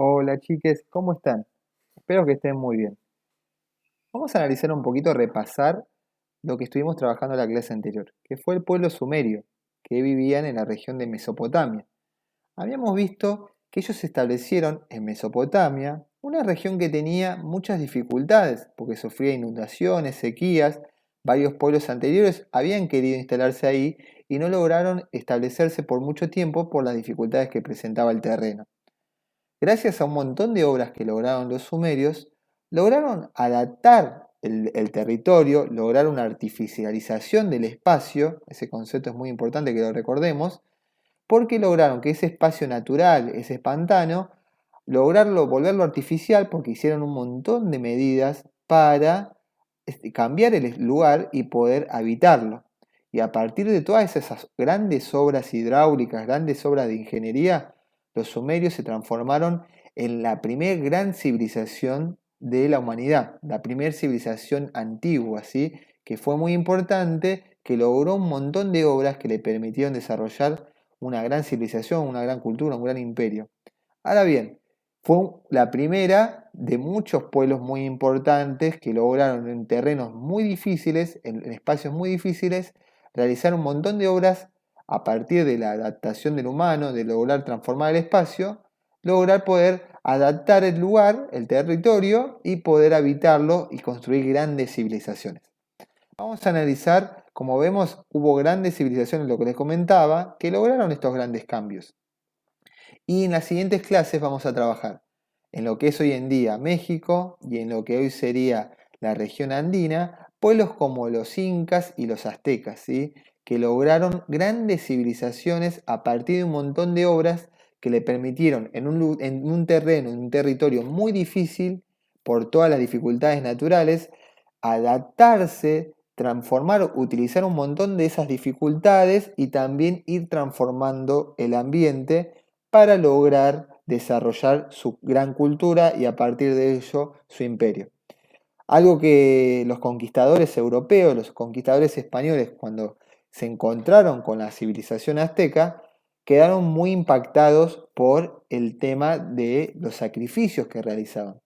Hola chiques, ¿cómo están? Espero que estén muy bien. Vamos a analizar un poquito, repasar lo que estuvimos trabajando en la clase anterior, que fue el pueblo sumerio, que vivían en la región de Mesopotamia. Habíamos visto que ellos se establecieron en Mesopotamia, una región que tenía muchas dificultades, porque sufría inundaciones, sequías. Varios pueblos anteriores habían querido instalarse ahí y no lograron establecerse por mucho tiempo por las dificultades que presentaba el terreno. Gracias a un montón de obras que lograron los sumerios, lograron adaptar el territorio, lograr una artificialización del espacio, ese concepto es muy importante que lo recordemos, porque lograron que ese espacio natural, ese pantano, lograrlo, volverlo artificial, porque hicieron un montón de medidas para cambiar el lugar y poder habitarlo. Y a partir de todas esas grandes obras hidráulicas, grandes obras de ingeniería, los sumerios se transformaron en la primer gran civilización de la humanidad, la primera civilización antigua, ¿sí? Que fue muy importante, que logró un montón de obras que le permitieron desarrollar una gran civilización, una gran cultura, un gran imperio. Ahora bien, fue la primera de muchos pueblos muy importantes que lograron en terrenos muy difíciles, en espacios muy difíciles, realizar un montón de obras a partir de la adaptación del humano, de lograr transformar el espacio, lograr poder adaptar el lugar, el territorio y poder habitarlo y construir grandes civilizaciones. Vamos a analizar, como vemos, hubo grandes civilizaciones, lo que les comentaba, que lograron estos grandes cambios. Y en las siguientes clases vamos a trabajar en lo que es hoy en día México y en lo que hoy sería la región andina, pueblos como los incas y los aztecas, ¿sí? Que lograron grandes civilizaciones a partir de un montón de obras que le permitieron en un terreno, en un territorio muy difícil, por todas las dificultades naturales, adaptarse, transformar, utilizar un montón de esas dificultades y también ir transformando el ambiente para lograr desarrollar su gran cultura y a partir de ello su imperio. Algo que los conquistadores europeos, los conquistadores españoles, cuando se encontraron con la civilización azteca, quedaron muy impactados por el tema de los sacrificios que realizaban.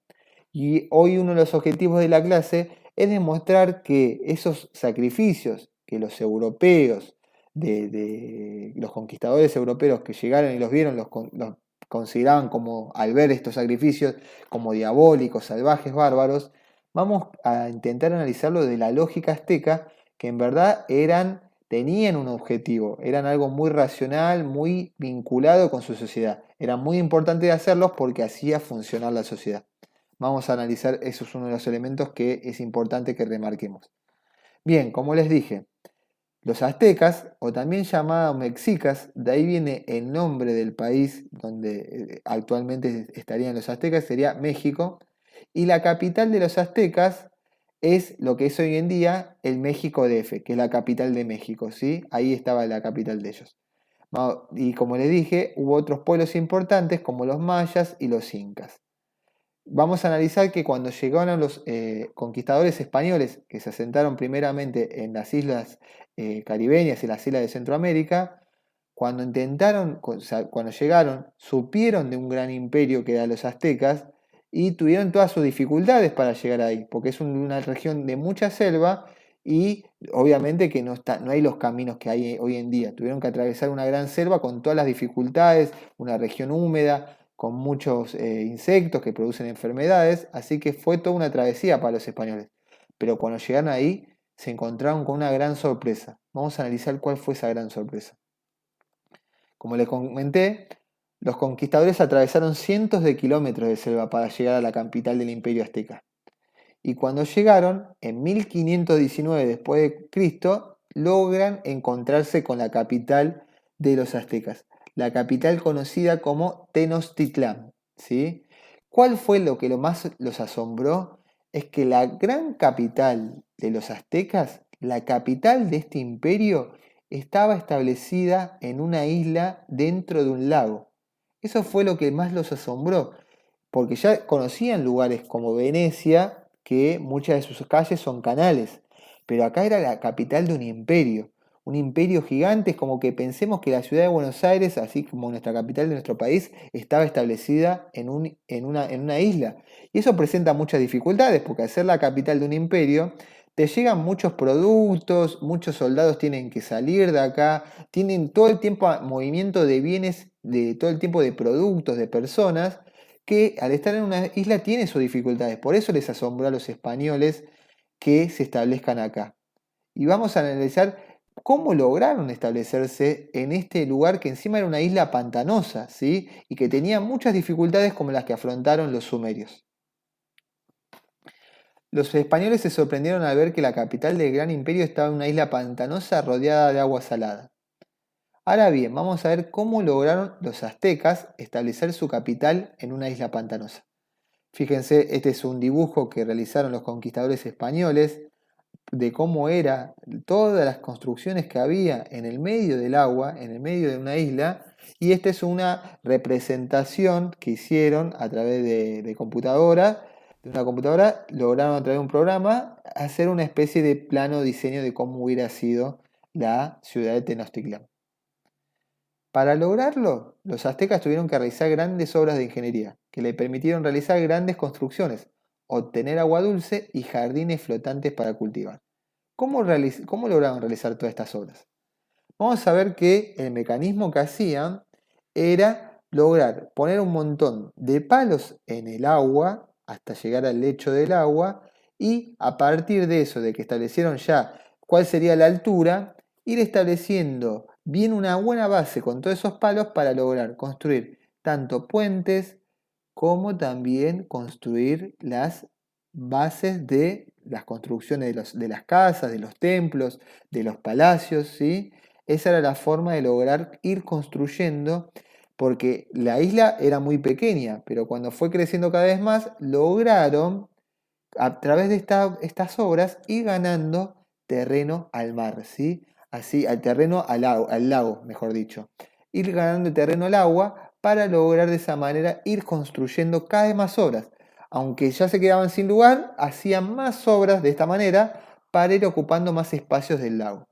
Y hoy uno de los objetivos de la clase es demostrar que esos sacrificios que los europeos, de los conquistadores europeos que llegaron y los vieron, los consideraban como, al ver estos sacrificios, como diabólicos, salvajes, bárbaros, vamos a intentar analizarlo de la lógica azteca, que en verdad tenían un objetivo, eran algo muy racional, muy vinculado con su sociedad. Era muy importante hacerlos porque hacía funcionar la sociedad. Vamos a analizar, eso es uno de los elementos que es importante que remarquemos. Bien, como les dije, los aztecas, o también llamados mexicas, de ahí viene el nombre del país donde actualmente estarían los aztecas, sería México, y la capital de los aztecas es lo que es hoy en día el México DF, que es la capital de México, ¿sí? Ahí estaba la capital de ellos. Y como les dije, hubo otros pueblos importantes como los mayas y los incas. Vamos a analizar que cuando llegaron los conquistadores españoles, que se asentaron primeramente en las islas caribeñas y las islas de Centroamérica, cuando intentaron, o sea, cuando llegaron, supieron de un gran imperio que era los aztecas y tuvieron todas sus dificultades para llegar ahí, porque es una región de mucha selva y obviamente que no hay los caminos que hay hoy en día. Tuvieron que atravesar una gran selva con todas las dificultades, una región húmeda, con muchos insectos que producen enfermedades, así que fue toda una travesía para los españoles. Pero cuando llegaron ahí, se encontraron con una gran sorpresa. Vamos a analizar cuál fue esa gran sorpresa. Como les comenté, los conquistadores atravesaron cientos de kilómetros de selva para llegar a la capital del imperio azteca. Y cuando llegaron, en 1519 después de Cristo, logran encontrarse con la capital de los aztecas, la capital conocida como Tenochtitlán, ¿sí? ¿Cuál fue lo que más los asombró? Es que la gran capital de los aztecas, la capital de este imperio, estaba establecida en una isla dentro de un lago. Eso fue lo que más los asombró, porque ya conocían lugares como Venecia, que muchas de sus calles son canales, pero acá era la capital de un imperio, un imperio gigante. Es como que pensemos que la ciudad de Buenos Aires, así como nuestra capital de nuestro país, estaba establecida en una isla. Y eso presenta muchas dificultades, porque al ser la capital de un imperio, te llegan muchos productos, muchos soldados tienen que salir de acá, tienen todo el tiempo movimiento de bienes, de todo el tiempo de productos, de personas, que al estar en una isla tiene sus dificultades. Por eso les asombró a los españoles que se establezcan acá. Y vamos a analizar cómo lograron establecerse en este lugar que encima era una isla pantanosa, ¿sí? Y que tenía muchas dificultades como las que afrontaron los sumerios. Los españoles se sorprendieron al ver que la capital del gran imperio estaba en una isla pantanosa rodeada de agua salada. Ahora bien, vamos a ver cómo lograron los aztecas establecer su capital en una isla pantanosa. Fíjense, este es un dibujo que realizaron los conquistadores españoles de cómo eran todas las construcciones que había en el medio del agua, en el medio de una isla, y esta es una representación que hicieron a través de computadora, de una computadora, lograron a través de un programa hacer una especie de plano diseño de cómo hubiera sido la ciudad de Tenochtitlán. Para lograrlo, los aztecas tuvieron que realizar grandes obras de ingeniería, que le permitieron realizar grandes construcciones, obtener agua dulce y jardines flotantes para cultivar. ¿Cómo lograron realizar todas estas obras? Vamos a ver que el mecanismo que hacían era lograr poner un montón de palos en el agua hasta llegar al lecho del agua y a partir de eso, de que establecieron ya cuál sería la altura, ir estableciendo bien una buena base con todos esos palos para lograr construir tanto puentes como también construir las bases de las construcciones de las casas, de los templos, de los palacios, ¿sí? Esa era la forma de lograr ir construyendo, porque la isla era muy pequeña, pero cuando fue creciendo cada vez más, lograron, a través de estas obras, ir ganando terreno al mar, ¿sí? Así, al terreno al lago, mejor dicho. Ir ganando terreno al agua para lograr de esa manera ir construyendo cada vez más obras. Aunque ya se quedaban sin lugar, hacían más obras de esta manera para ir ocupando más espacios del lago.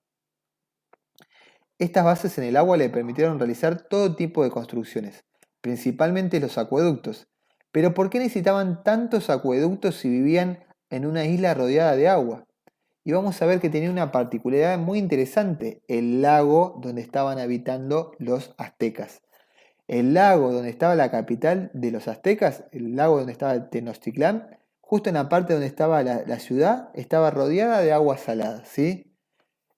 Estas bases en el agua le permitieron realizar todo tipo de construcciones, principalmente los acueductos. Pero ¿por qué necesitaban tantos acueductos si vivían en una isla rodeada de agua? Y vamos a ver que tenía una particularidad muy interesante, el lago donde estaban habitando los aztecas. El lago donde estaba la capital de los aztecas, el lago donde estaba Tenochtitlán, justo en la parte donde estaba la ciudad, estaba rodeada de agua salada, ¿sí?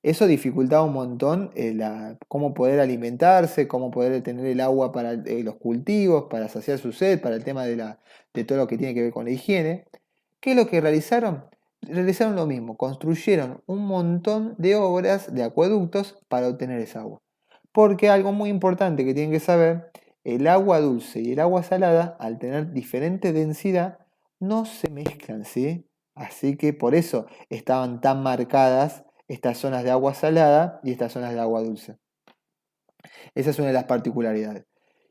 Eso dificultaba un montón cómo poder alimentarse, cómo poder tener el agua para los cultivos, para saciar su sed, para el tema de todo lo que tiene que ver con la higiene. ¿Qué es lo que realizaron? Realizaron lo mismo, construyeron un montón de obras de acueductos para obtener esa agua. Porque algo muy importante que tienen que saber, el agua dulce y el agua salada, al tener diferente densidad, no se mezclan, ¿sí? Así que por eso estaban tan marcadas estas zonas de agua salada y estas zonas de agua dulce. Esa es una de las particularidades.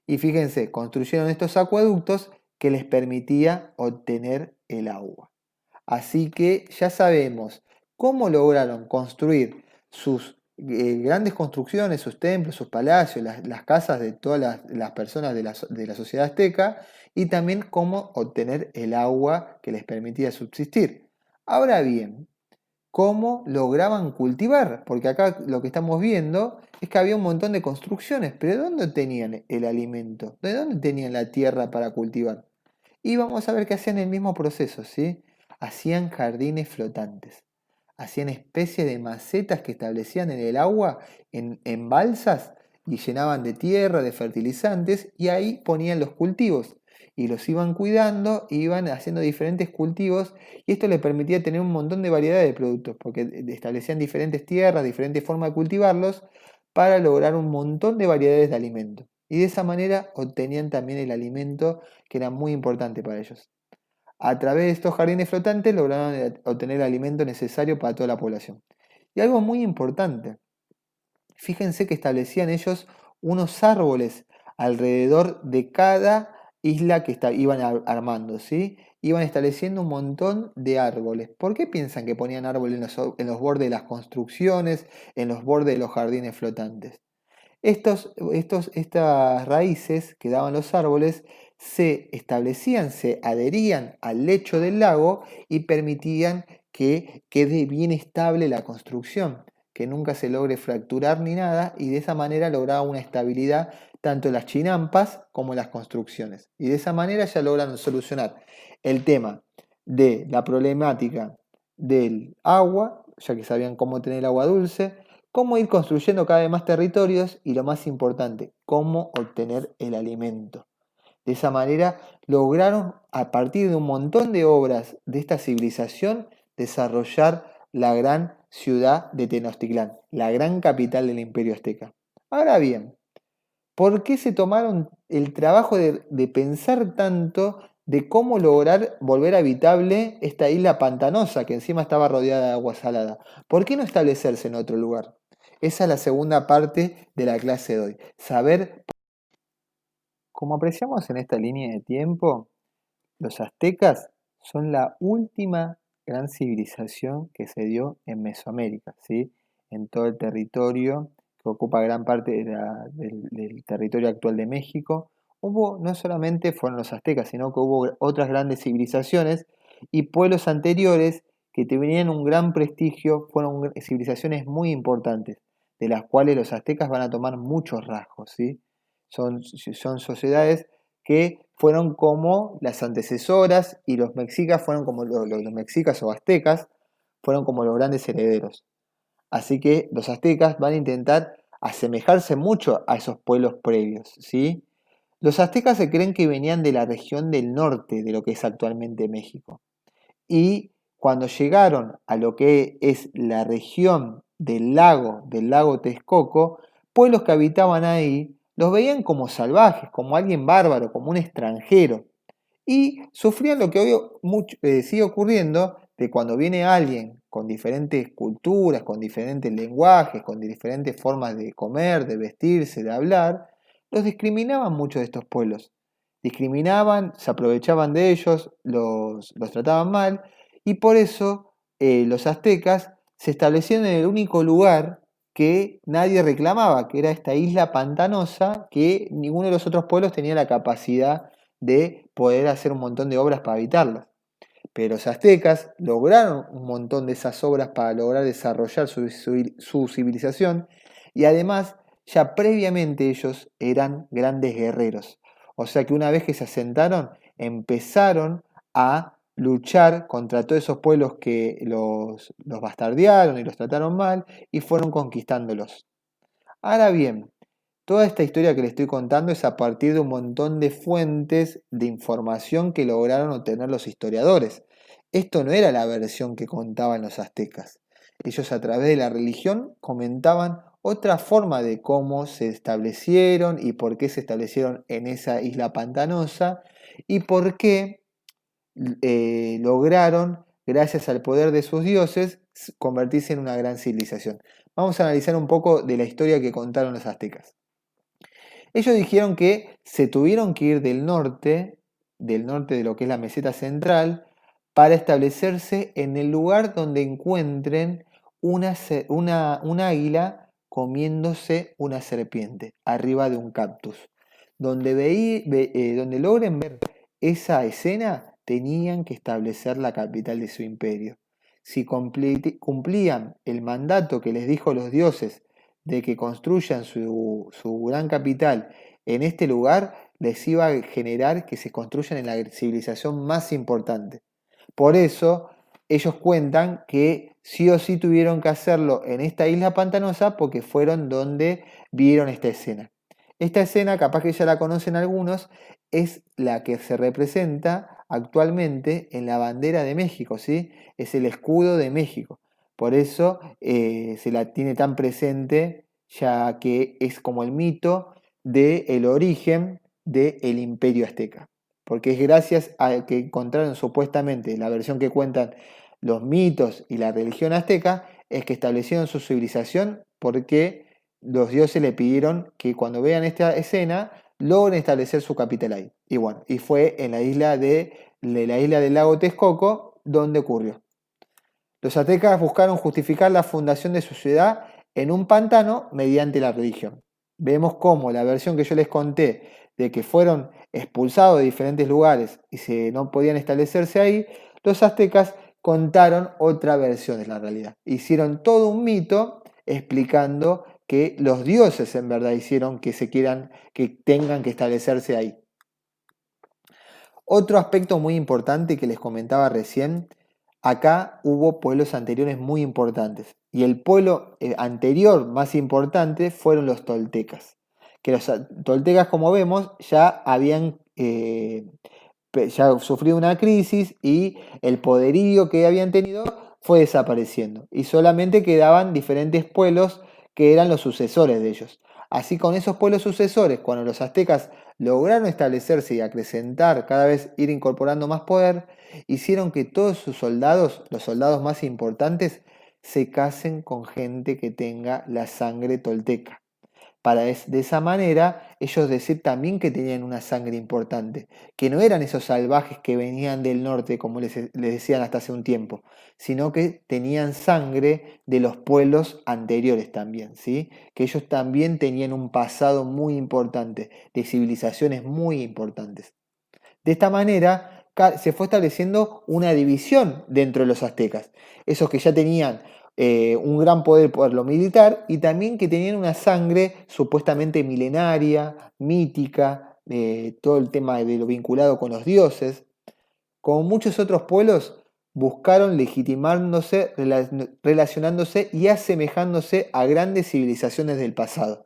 Y fíjense, construyeron estos acueductos que les permitía obtener el agua. Así que ya sabemos cómo lograron construir sus grandes construcciones, sus templos, sus palacios, las casas de todas las personas de la sociedad azteca y también cómo obtener el agua que les permitía subsistir. Ahora bien, cómo lograban cultivar, porque acá lo que estamos viendo es que había un montón de construcciones, pero ¿de dónde tenían el alimento? ¿De dónde tenían la tierra para cultivar? Y vamos a ver que hacían el mismo proceso, ¿sí? Hacían jardines flotantes, hacían especies de macetas que establecían en el agua, en balsas, y llenaban de tierra, de fertilizantes, y ahí ponían los cultivos. Y los iban cuidando, iban haciendo diferentes cultivos, y esto les permitía tener un montón de variedades de productos, porque establecían diferentes tierras, diferentes formas de cultivarlos, para lograr un montón de variedades de alimentos. Y de esa manera obtenían también el alimento que era muy importante para ellos. A través de estos jardines flotantes lograron obtener el alimento necesario para toda la población. Y algo muy importante, fíjense que establecían ellos unos árboles alrededor de cada isla que iban armando, ¿sí? Iban estableciendo un montón de árboles. ¿Por qué piensan que ponían árboles en los bordes de las construcciones, en los bordes de los jardines flotantes? Estas raíces que daban los árboles se establecían, se adherían al lecho del lago y permitían que quede bien estable la construcción, que nunca se logre fracturar ni nada, y de esa manera lograba una estabilidad tanto en las chinampas como en las construcciones. Y de esa manera ya logran solucionar el tema de la problemática del agua, ya que sabían cómo tener agua dulce, cómo ir construyendo cada vez más territorios y lo más importante, cómo obtener el alimento. De esa manera lograron, a partir de un montón de obras de esta civilización, desarrollar la gran ciudad de Tenochtitlán, la gran capital del Imperio Azteca. Ahora bien, ¿por qué se tomaron el trabajo de pensar tanto de cómo lograr volver habitable esta isla pantanosa que encima estaba rodeada de agua salada? ¿Por qué no establecerse en otro lugar? Esa es la segunda parte de la clase de hoy. Saber, como apreciamos en esta línea de tiempo, los aztecas son la última gran civilización que se dio en Mesoamérica, ¿sí? En todo el territorio que ocupa gran parte del territorio actual de México. No solamente fueron los aztecas, sino que hubo otras grandes civilizaciones y pueblos anteriores que tenían un gran prestigio, fueron civilizaciones muy importantes, de las cuales los aztecas van a tomar muchos rasgos, ¿sí? Son sociedades que fueron como las antecesoras y los mexicas fueron como los mexicas o aztecas fueron como los grandes herederos. Así que los aztecas van a intentar asemejarse mucho a esos pueblos previos, ¿sí? Los aztecas se creen que venían de la región del norte de lo que es actualmente México. Y cuando llegaron a lo que es la región del lago Texcoco, pueblos que habitaban ahí los veían como salvajes, como alguien bárbaro, como un extranjero. Y sufrían lo que hoy sigue ocurriendo, de cuando viene alguien con diferentes culturas, con diferentes lenguajes, con diferentes formas de comer, de vestirse, de hablar, los discriminaban muchos de estos pueblos. Discriminaban, se aprovechaban de ellos, los trataban mal, y por eso los aztecas se establecieron en el único lugar que nadie reclamaba, que era esta isla pantanosa que ninguno de los otros pueblos tenía la capacidad de poder hacer un montón de obras para habitarlas. Pero los aztecas lograron un montón de esas obras para lograr desarrollar su civilización y además ya previamente ellos eran grandes guerreros. O sea que una vez que se asentaron, empezaron a luchar contra todos esos pueblos que los bastardearon y los trataron mal y fueron conquistándolos. Ahora bien, toda esta historia que le estoy contando es a partir de un montón de fuentes de información que lograron obtener los historiadores. Esto no era la versión que contaban los aztecas. Ellos a través de la religión comentaban otra forma de cómo se establecieron y por qué se establecieron en esa isla pantanosa y por qué lograron, gracias al poder de sus dioses, convertirse en una gran civilización. Vamos a analizar un poco de la historia que contaron los aztecas. Ellos dijeron que se tuvieron que ir del norte de lo que es la meseta central, para establecerse en el lugar donde encuentren un águila comiéndose una serpiente arriba de un cactus. Donde logren ver esa escena, tenían que establecer la capital de su imperio. Si cumplían el mandato que les dijo los dioses de que construyan su gran capital en este lugar, les iba a generar que se construyan en la civilización más importante. Por eso, ellos cuentan que sí o sí tuvieron que hacerlo en esta isla pantanosa porque fueron donde vieron esta escena. Esta escena, capaz que ya la conocen algunos, es la que se representa actualmente en la bandera de México, ¿sí? Es el escudo de México. Por eso se la tiene tan presente, ya que es como el mito del origen del imperio azteca. Porque es gracias a que encontraron supuestamente la versión que cuentan los mitos y la religión azteca, es que establecieron su civilización porque los dioses le pidieron que cuando vean esta escena logran establecer su capital ahí. Y bueno, y fue en la isla la isla del lago Texcoco donde ocurrió. Los aztecas buscaron justificar la fundación de su ciudad en un pantano mediante la religión. Vemos cómo la versión que yo les conté de que fueron expulsados de diferentes lugares y no podían establecerse ahí, los aztecas contaron otra versión de la realidad. Hicieron todo un mito explicando que los dioses en verdad hicieron que tengan que establecerse ahí. Otro aspecto muy importante que les comentaba recién, acá hubo pueblos anteriores muy importantes y el pueblo anterior más importante fueron los toltecas, que los toltecas, como vemos, ya habían ya sufrido una crisis y el poderío que habían tenido fue desapareciendo y solamente quedaban diferentes pueblos que eran los sucesores de ellos. Así, con esos pueblos sucesores, cuando los aztecas lograron establecerse y acrecentar, cada vez ir incorporando más poder, hicieron que todos sus soldados, los soldados más importantes, se casen con gente que tenga la sangre tolteca. Para de esa manera ellos decir también que tenían una sangre importante, que no eran esos salvajes que venían del norte, como les decían hasta hace un tiempo, sino que tenían sangre de los pueblos anteriores también, ¿sí? Que ellos también tenían un pasado muy importante, de civilizaciones muy importantes. De esta manera se fue estableciendo una división dentro de los aztecas, esos que ya tenían un gran poder por lo militar y también que tenían una sangre supuestamente milenaria, mítica, todo el tema de lo vinculado con los dioses. Como muchos otros pueblos, buscaron legitimándose, relacionándose y asemejándose a grandes civilizaciones del pasado.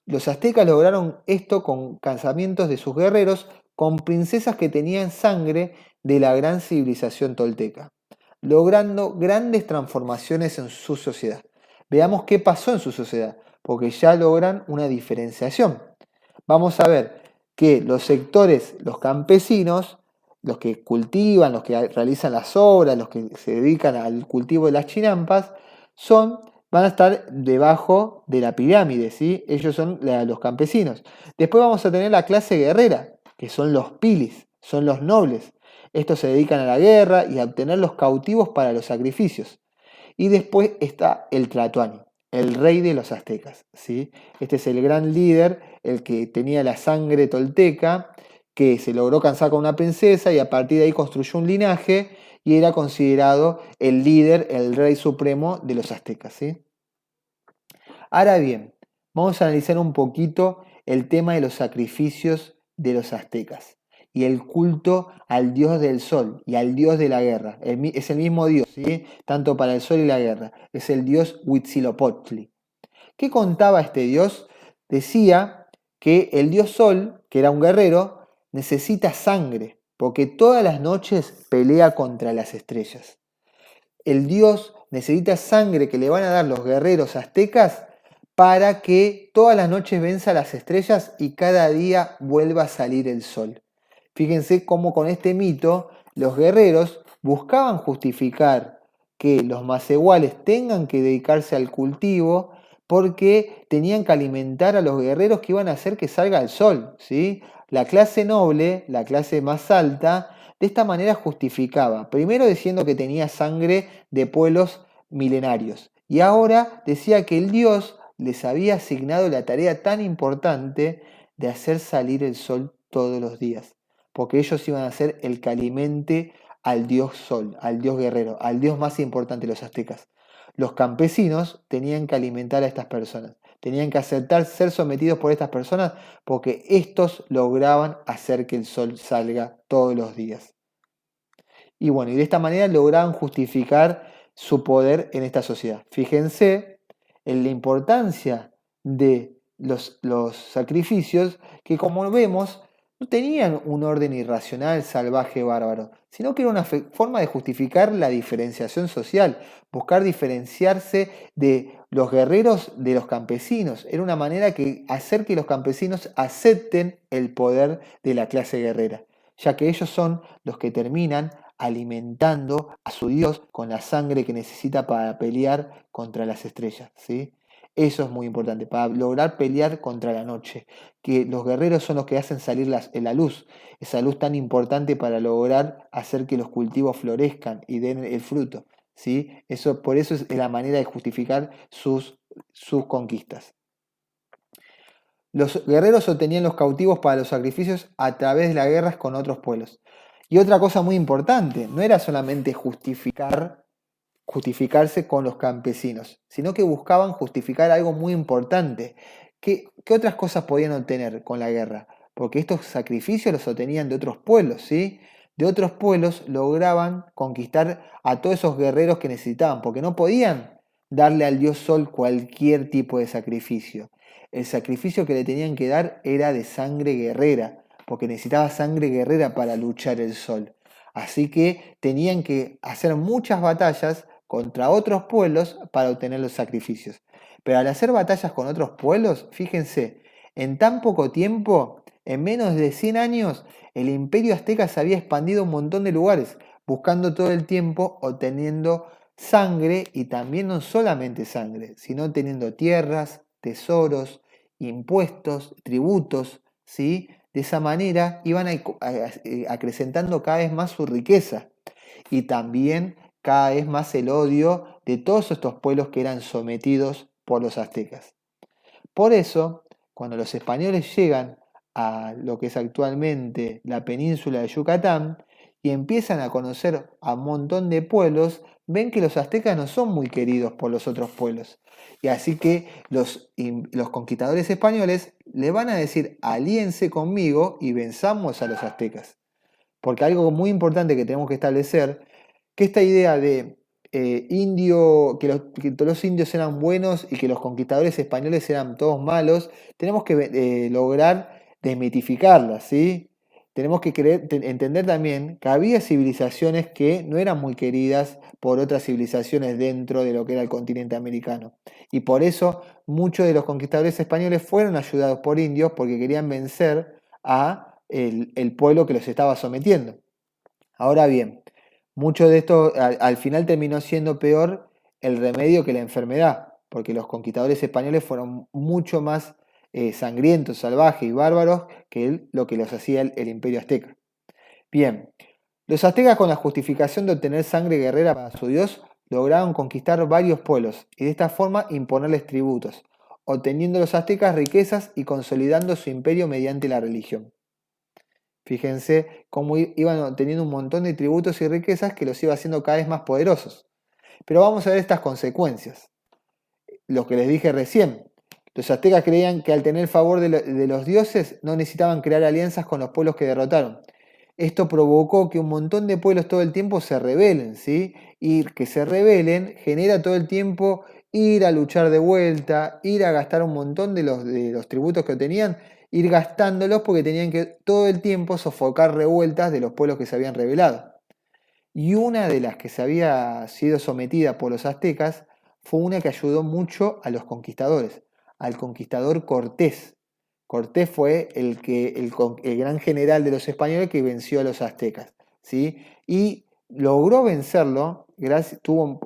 Los aztecas lograron esto con casamientos de sus guerreros con princesas que tenían sangre de la gran civilización tolteca, logrando grandes transformaciones en su sociedad. Veamos qué pasó en su sociedad, porque ya logran una diferenciación. Vamos a ver que los sectores, los campesinos, los que cultivan, los que realizan las obras, los que se dedican al cultivo de las chinampas, van a estar debajo de la pirámide, ¿sí? Ellos son los campesinos. Después vamos a tener la clase guerrera, que son los pilis, son los nobles. Estos se dedican a la guerra y a obtener los cautivos para los sacrificios. Y después está el Tlatoani, el rey de los aztecas, ¿sí? Este es el gran líder, el que tenía la sangre tolteca, que se logró casar con una princesa y a partir de ahí construyó un linaje y era considerado el líder, el rey supremo de los aztecas, ¿sí? Ahora bien, vamos a analizar un poquito el tema de los sacrificios de los aztecas y el culto al dios del sol y al dios de la guerra. Es el mismo dios, ¿sí? Tanto para el sol y la guerra. Es el dios Huitzilopochtli. ¿Qué contaba este dios? Decía que el dios sol, que era un guerrero, necesita sangre, porque todas las noches pelea contra las estrellas. El dios necesita sangre que le van a dar los guerreros aztecas para que todas las noches venza las estrellas y cada día vuelva a salir el sol. Fíjense cómo con este mito los guerreros buscaban justificar que los macehuales tengan que dedicarse al cultivo porque tenían que alimentar a los guerreros que iban a hacer que salga el sol, ¿sí? La clase noble, la clase más alta, de esta manera justificaba, primero diciendo que tenía sangre de pueblos milenarios, y ahora decía que el dios les había asignado la tarea tan importante de hacer salir el sol todos los días, porque ellos iban a ser el que alimente al dios sol, al dios guerrero, al dios más importante de los aztecas. Los campesinos tenían que alimentar a estas personas, tenían que aceptar ser sometidos por estas personas porque estos lograban hacer que el sol salga todos los días. Y bueno, y de esta manera lograban justificar su poder en esta sociedad. Fíjense en la importancia de los sacrificios que, como vemos, no tenían un orden irracional, salvaje, bárbaro, sino que era una forma de justificar la diferenciación social, buscar diferenciarse de los guerreros de los campesinos. Era una manera que hacer que los campesinos acepten el poder de la clase guerrera, ya que ellos son los que terminan alimentando a su Dios con la sangre que necesita para pelear contra las estrellas, ¿sí? Eso es muy importante, para lograr pelear contra la noche, que los guerreros son los que hacen salir la luz, esa luz tan importante para lograr hacer que los cultivos florezcan y den el fruto, ¿sí? Eso, por eso es la manera de justificar sus conquistas. Los guerreros obtenían los cautivos para los sacrificios a través de las guerras con otros pueblos. Y otra cosa muy importante, no era solamente justificarse con los campesinos, sino que buscaban justificar algo muy importante. ¿Qué otras cosas podían obtener con la guerra? Porque estos sacrificios los obtenían de otros pueblos, ¿sí? De otros pueblos lograban conquistar a todos esos guerreros que necesitaban, porque no podían darle al dios Sol cualquier tipo de sacrificio. El sacrificio que le tenían que dar era de sangre guerrera, porque necesitaba sangre guerrera para luchar el Sol. Así que tenían que hacer muchas batallas contra otros pueblos para obtener los sacrificios. Pero al hacer batallas con otros pueblos, fíjense, en tan poco tiempo, en menos de 100 años, el imperio azteca se había expandido a un montón de lugares, buscando todo el tiempo obteniendo sangre y también no solamente sangre, sino teniendo tierras, tesoros, impuestos, tributos, ¿sí? De esa manera iban acrecentando cada vez más su riqueza y también cada vez más el odio de todos estos pueblos que eran sometidos por los aztecas. Por eso, cuando los españoles llegan a lo que es actualmente la península de Yucatán y empiezan a conocer a un montón de pueblos, ven que los aztecas no son muy queridos por los otros pueblos. Y así que los conquistadores españoles le van a decir, alíense conmigo y venzamos a los aztecas. Porque algo muy importante que tenemos que establecer, que esta idea de que todos los indios eran buenos y que los conquistadores españoles eran todos malos, tenemos que lograr desmitificarla, ¿sí? Tenemos que entender también que había civilizaciones que no eran muy queridas por otras civilizaciones dentro de lo que era el continente americano. Y por eso muchos de los conquistadores españoles fueron ayudados por indios porque querían vencer a el pueblo que los estaba sometiendo. Ahora bien, mucho de esto al final terminó siendo peor el remedio que la enfermedad, porque los conquistadores españoles fueron mucho más sangrientos, salvajes y bárbaros que lo que los hacía el imperio azteca. Bien, los aztecas con la justificación de obtener sangre guerrera para su dios lograron conquistar varios pueblos y de esta forma imponerles tributos, obteniendo los aztecas riquezas y consolidando su imperio mediante la religión. Fíjense cómo iban teniendo un montón de tributos y riquezas que los iba haciendo cada vez más poderosos. Pero vamos a ver estas consecuencias. Lo que les dije recién. Los aztecas creían que al tener el favor de los dioses no necesitaban crear alianzas con los pueblos que derrotaron. Esto provocó que un montón de pueblos todo el tiempo se rebelen, ¿sí? Y que se rebelen genera todo el tiempo ir a luchar de vuelta, ir a gastar un montón de los tributos que tenían, ir gastándolos porque tenían que todo el tiempo sofocar revueltas de los pueblos que se habían rebelado. Y una de las que se había sido sometida por los aztecas fue una que ayudó mucho a los conquistadores, al conquistador Cortés. Cortés fue el gran general de los españoles que venció a los aztecas, ¿sí? Y logró vencerlo, tuvo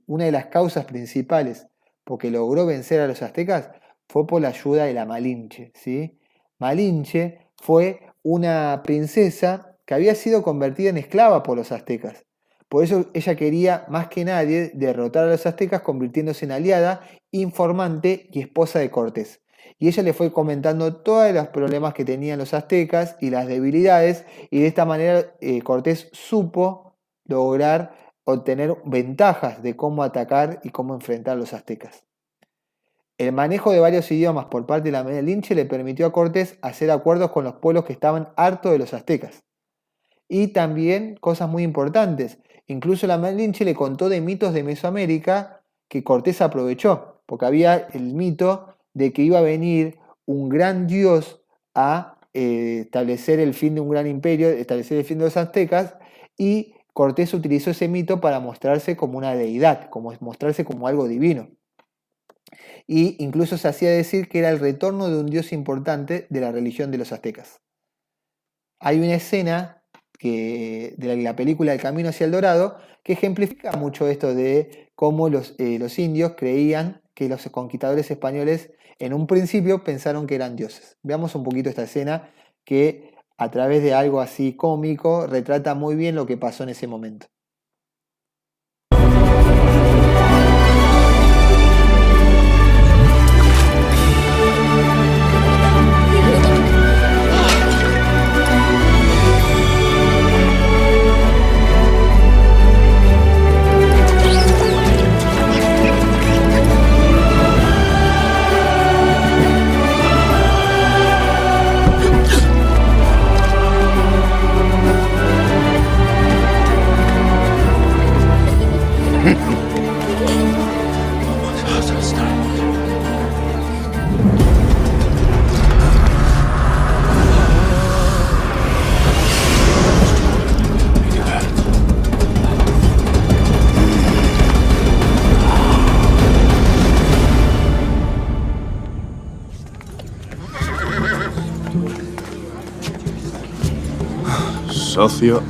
una de las causas principales porque logró vencer a los aztecas fue por la ayuda de la Malinche, ¿sí? Malinche fue una princesa que había sido convertida en esclava por los aztecas. Por eso ella quería más que nadie derrotar a los aztecas convirtiéndose en aliada, informante y esposa de Cortés. Y ella le fue comentando todos los problemas que tenían los aztecas y las debilidades, y de esta manera Cortés supo lograr obtener ventajas de cómo atacar y cómo enfrentar a los aztecas. El manejo de varios idiomas por parte de la Malinche le permitió a Cortés hacer acuerdos con los pueblos que estaban hartos de los aztecas. Y también cosas muy importantes. Incluso la Malinche le contó de mitos de Mesoamérica que Cortés aprovechó, porque había el mito de que iba a venir un gran dios a establecer el fin de un gran imperio, establecer el fin de los aztecas, y Cortés utilizó ese mito para mostrarse como una deidad, como mostrarse como algo divino. Y incluso se hacía decir que era el retorno de un dios importante de la religión de los aztecas. Hay una escena de la película El Camino hacia el Dorado que ejemplifica mucho esto de cómo los indios creían que los conquistadores españoles en un principio pensaron que eran dioses. Veamos un poquito esta escena que a través de algo así cómico retrata muy bien lo que pasó en ese momento. Socio,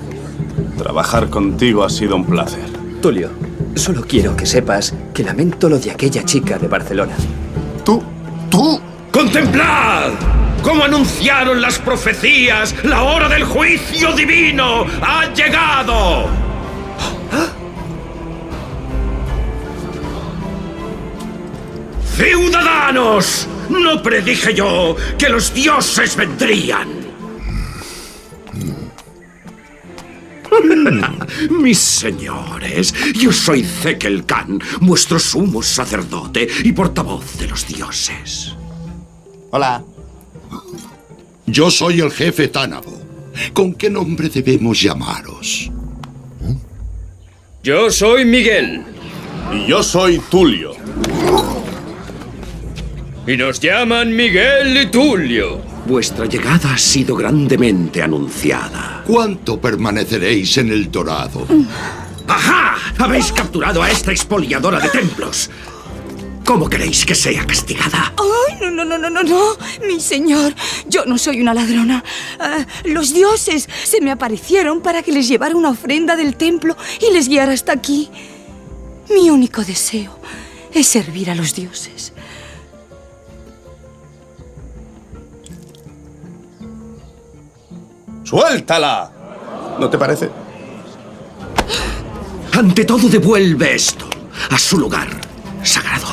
trabajar contigo ha sido un placer. Tulio, solo quiero que sepas que lamento lo de aquella chica de Barcelona. ¡Tú! ¡Contemplad! ¡Cómo anunciaron las profecías! ¡La hora del juicio divino ha llegado! ¡Ciudadanos! ¿No predije yo que los dioses vendrían? Mis señores, yo soy Zekel Khan, vuestro sumo sacerdote y portavoz de los dioses. Hola. Yo soy el jefe Tánabo. ¿Con qué nombre debemos llamaros? Yo soy Miguel. Y yo soy Tulio. Y nos llaman Miguel y Tulio. Vuestra llegada ha sido grandemente anunciada. ¿Cuánto permaneceréis en el Dorado? ¡Ajá! Habéis capturado a esta expoliadora de templos. ¿Cómo queréis que sea castigada? ¡Ay, no! Mi señor, yo no soy una ladrona. Los dioses se me aparecieron para que les llevara una ofrenda del templo y les guiara hasta aquí. Mi único deseo es servir a los dioses. ¡Suéltala! ¿No te parece? Ante todo, devuelve esto a su lugar sagrado.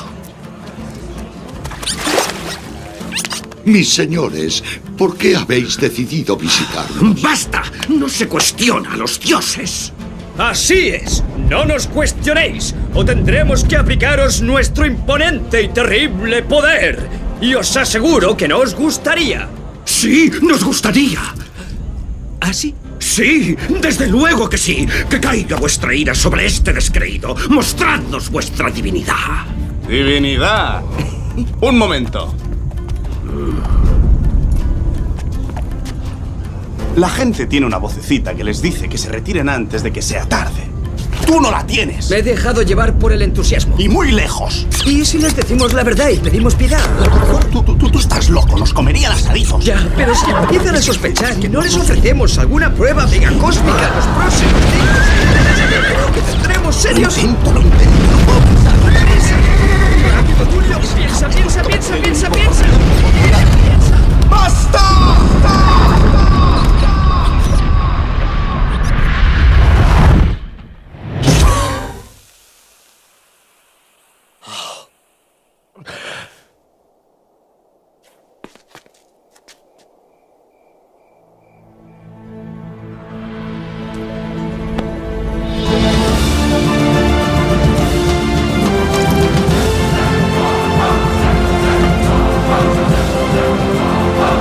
Mis señores, ¿por qué habéis decidido visitarnos? ¡Basta! No se cuestiona a los dioses. Así es. No nos cuestionéis o tendremos que aplicaros nuestro imponente y terrible poder. Y os aseguro que no os gustaría. Sí, nos gustaría. ¿Ah, sí? Sí, desde luego que sí. Que caiga vuestra ira sobre este descreído. Mostradnos vuestra divinidad. ¡Divinidad! Un momento. La gente tiene una vocecita que les dice que se retiren antes de que sea tarde. ¡Tú no la tienes! Me he dejado llevar por el entusiasmo. ¡Y muy lejos! ¿Y si les decimos la verdad y pedimos piedad? Tú estás loco, nos comerían asadizos. Ya, pero si empiezan a sospechar y no les ofrecemos alguna prueba megacósmica los próximos días, creo que tendremos serios... Lo intento, no puedo pensar. ¡Rápido, Tulio! ¡Piensa! ¡Basta!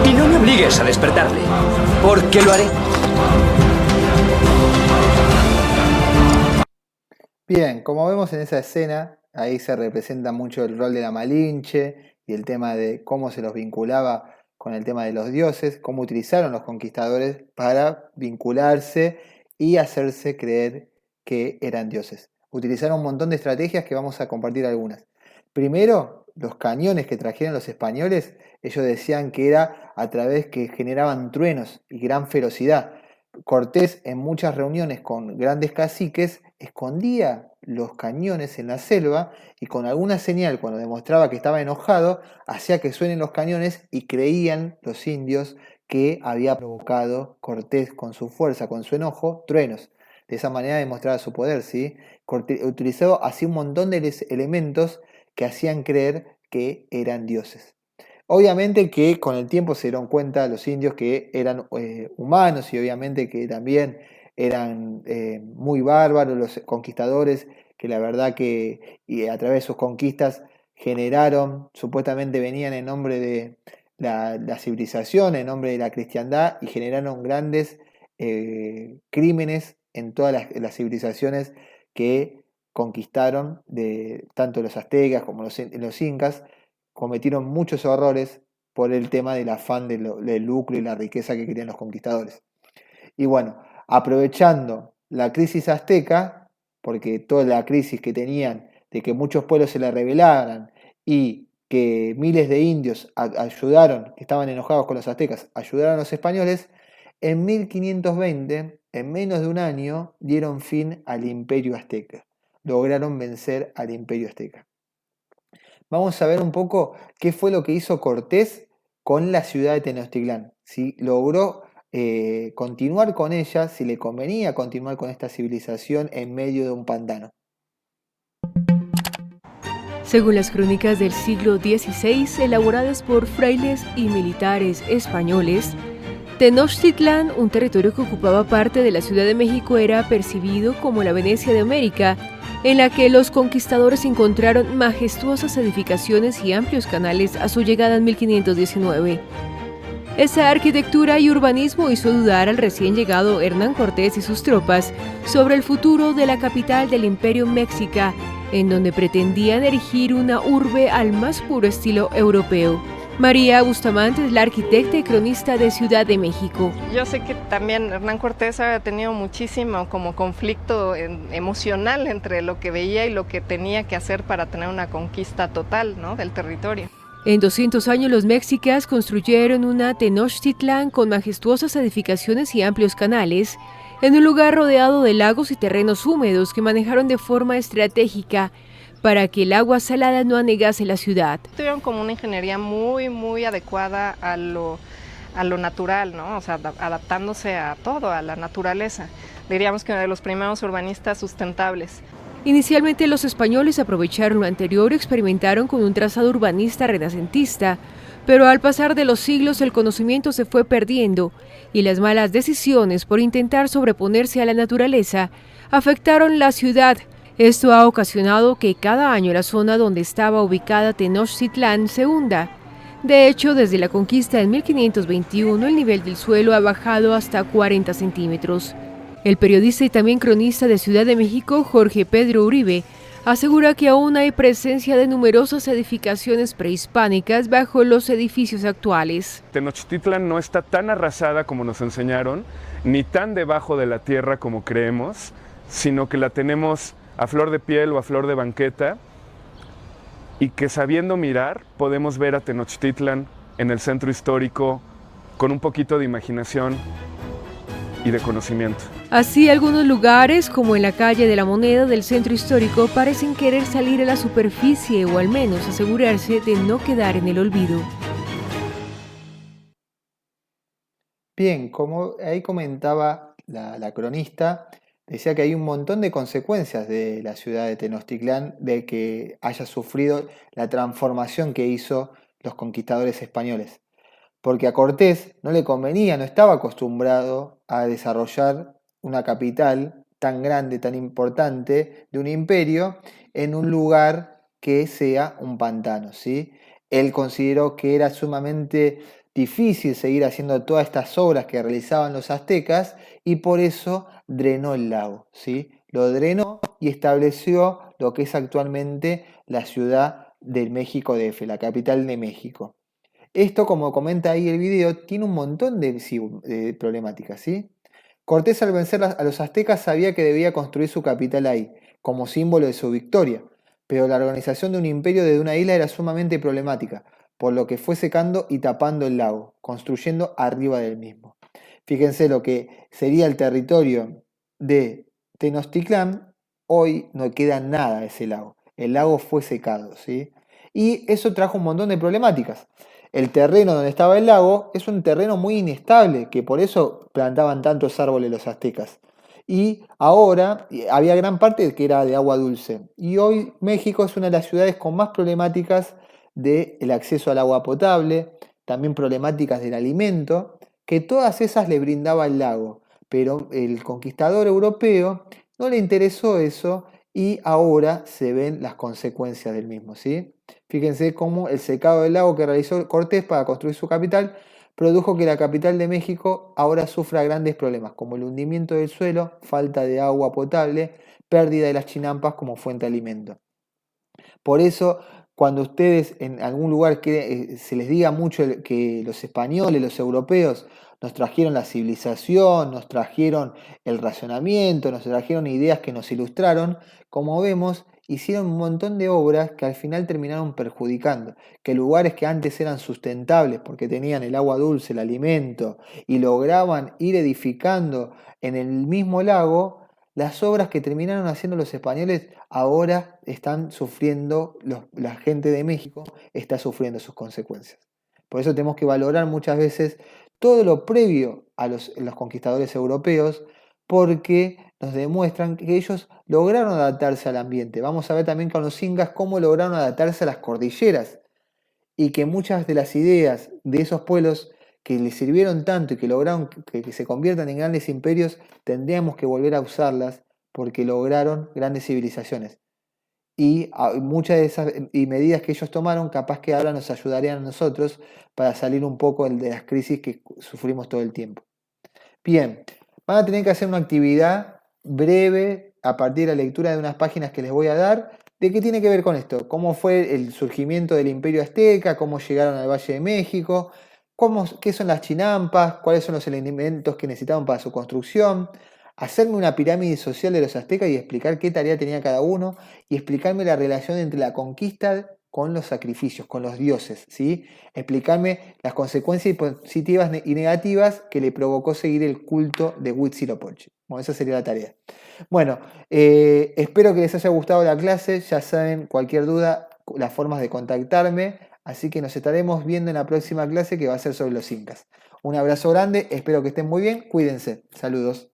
Y no me obligues a despertarle, porque lo haré. Bien, como vemos en esa escena, ahí se representa mucho el rol de la Malinche y el tema de cómo se los vinculaba con el tema de los dioses, cómo utilizaron los conquistadores para vincularse y hacerse creer que eran dioses. Utilizaron un montón de estrategias que vamos a compartir algunas. Primero, los cañones que trajeron los españoles, ellos decían que era a través que generaban truenos y gran ferocidad. Cortés, en muchas reuniones con grandes caciques, escondía los cañones en la selva y con alguna señal, cuando demostraba que estaba enojado, hacía que suenen los cañones y creían los indios que había provocado Cortés con su fuerza, con su enojo, truenos. De esa manera demostraba su poder, ¿sí? Cortés utilizó así un montón de elementos que hacían creer que eran dioses. Obviamente que con el tiempo se dieron cuenta los indios que eran humanos y obviamente que también eran muy bárbaros los conquistadores, que la verdad que y a través de sus conquistas generaron, supuestamente venían en nombre de la civilización, en nombre de la cristiandad y generaron grandes crímenes en todas las civilizaciones que conquistaron, de tanto los aztecas como los incas cometieron muchos errores por el tema del afán del lucro y la riqueza que querían los conquistadores. Y bueno, aprovechando la crisis azteca, porque toda la crisis que tenían de que muchos pueblos se le rebelaran y que miles de indios ayudaron, que estaban enojados con los aztecas, ayudaron a los españoles, en 1520, en menos de un año, dieron fin al imperio azteca. Lograron vencer al imperio azteca. Vamos a ver un poco qué fue lo que hizo Cortés con la ciudad de Tenochtitlán. Si logró continuar con ella, si le convenía continuar con esta civilización en medio de un pantano. Según las crónicas del siglo XVI, elaboradas por frailes y militares españoles, Tenochtitlán, un territorio que ocupaba parte de la Ciudad de México, era percibido como la Venecia de América, en la que los conquistadores encontraron majestuosas edificaciones y amplios canales a su llegada en 1519. Esa arquitectura y urbanismo hizo dudar al recién llegado Hernán Cortés y sus tropas sobre el futuro de la capital del Imperio Mexica, en donde pretendían erigir una urbe al más puro estilo europeo. María Bustamante es la arquitecta y cronista de Ciudad de México. Yo sé que también Hernán Cortés había tenido muchísimo como conflicto emocional entre lo que veía y lo que tenía que hacer para tener una conquista total, ¿no?, del territorio. En 200 años los mexicas construyeron una Tenochtitlán con majestuosas edificaciones y amplios canales, en un lugar rodeado de lagos y terrenos húmedos que manejaron de forma estratégica para que el agua salada no anegase la ciudad. Tuvieron como una ingeniería muy adecuada a lo natural, ¿no? O sea, adaptándose a todo, a la naturaleza. Diríamos que uno de los primeros urbanistas sustentables. Inicialmente los españoles aprovecharon lo anterior y experimentaron con un trazado urbanista renacentista, pero al pasar de los siglos el conocimiento se fue perdiendo y las malas decisiones por intentar sobreponerse a la naturaleza afectaron la ciudad. Esto ha ocasionado que cada año la zona donde estaba ubicada Tenochtitlán se hunda. De hecho, desde la conquista en 1521 el nivel del suelo ha bajado hasta 40 centímetros. El periodista y también cronista de Ciudad de México, Jorge Pedro Uribe, asegura que aún hay presencia de numerosas edificaciones prehispánicas bajo los edificios actuales. Tenochtitlán no está tan arrasada como nos enseñaron, ni tan debajo de la tierra como creemos, sino que la tenemos a flor de piel o a flor de banqueta, y que sabiendo mirar podemos ver a Tenochtitlán en el centro histórico con un poquito de imaginación y de conocimiento. Así, algunos lugares, como en la calle de la Moneda del centro histórico, parecen querer salir a la superficie o al menos asegurarse de no quedar en el olvido. Bien, como ahí comentaba la cronista, decía que hay un montón de consecuencias de la ciudad de Tenochtitlán, de que haya sufrido la transformación que hizo los conquistadores españoles. Porque a Cortés no le convenía, no estaba acostumbrado a desarrollar una capital tan grande, tan importante de un imperio en un lugar que sea un pantano, ¿sí? Él consideró que era sumamente difícil seguir haciendo todas estas obras que realizaban los aztecas y por eso drenó el lago, ¿sí? Lo drenó y estableció lo que es actualmente la ciudad de México DF, la capital de México. Esto, como comenta ahí el video, tiene un montón de problemáticas, ¿sí? Cortés, al vencer a los aztecas, sabía que debía construir su capital ahí, como símbolo de su victoria, pero la organización de un imperio desde una isla era sumamente problemática, por lo que fue secando y tapando el lago, construyendo arriba del mismo. Fíjense lo que sería el territorio de Tenochtitlán, hoy no queda nada de ese lago. El lago fue secado, ¿sí? Y eso trajo un montón de problemáticas. El terreno donde estaba el lago es un terreno muy inestable, que por eso plantaban tantos árboles los aztecas. Y ahora había gran parte que era de agua dulce. Y hoy México es una de las ciudades con más problemáticas del acceso al agua potable, también problemáticas del alimento, que todas esas le brindaba el lago. Pero el conquistador europeo no le interesó eso y ahora se ven las consecuencias del mismo, ¿sí? Fíjense cómo el secado del lago que realizó Cortés para construir su capital produjo que la capital de México ahora sufra grandes problemas, como el hundimiento del suelo, falta de agua potable, pérdida de las chinampas como fuente de alimento. Por eso, cuando ustedes en algún lugar se les diga mucho que los españoles, los europeos, nos trajeron la civilización, nos trajeron el razonamiento, nos trajeron ideas que nos ilustraron, como vemos, hicieron un montón de obras que al final terminaron perjudicando, que lugares que antes eran sustentables porque tenían el agua dulce, el alimento, y lograban ir edificando en el mismo lago, las obras que terminaron haciendo los españoles ahora están sufriendo, la gente de México está sufriendo sus consecuencias. Por eso tenemos que valorar muchas veces todo lo previo a los conquistadores europeos, porque nos demuestran que ellos lograron adaptarse al ambiente. Vamos a ver también con los incas cómo lograron adaptarse a las cordilleras y que muchas de las ideas de esos pueblos que les sirvieron tanto y que lograron que se conviertan en grandes imperios, tendríamos que volver a usarlas porque lograron grandes civilizaciones. Y muchas de esas medidas que ellos tomaron, capaz que ahora nos ayudarían a nosotros para salir un poco de las crisis que sufrimos todo el tiempo. Bien, van a tener que hacer una actividad breve a partir de la lectura de unas páginas que les voy a dar. ¿De qué tiene que ver con esto? ¿Cómo fue el surgimiento del Imperio Azteca? ¿Cómo llegaron al Valle de México? ¿Qué son las chinampas? ¿Cuáles son los elementos que necesitaban para su construcción? Hacerme una pirámide social de los aztecas y explicar qué tarea tenía cada uno y explicarme la relación entre la conquista con los sacrificios, con los dioses, ¿sí? Explicarme las consecuencias positivas y negativas que le provocó seguir el culto de Huitzilopochtli. Bueno, esa sería la tarea. Bueno, espero que les haya gustado la clase. Ya saben, cualquier duda, las formas de contactarme. Así que nos estaremos viendo en la próxima clase que va a ser sobre los incas. Un abrazo grande, espero que estén muy bien, cuídense. Saludos.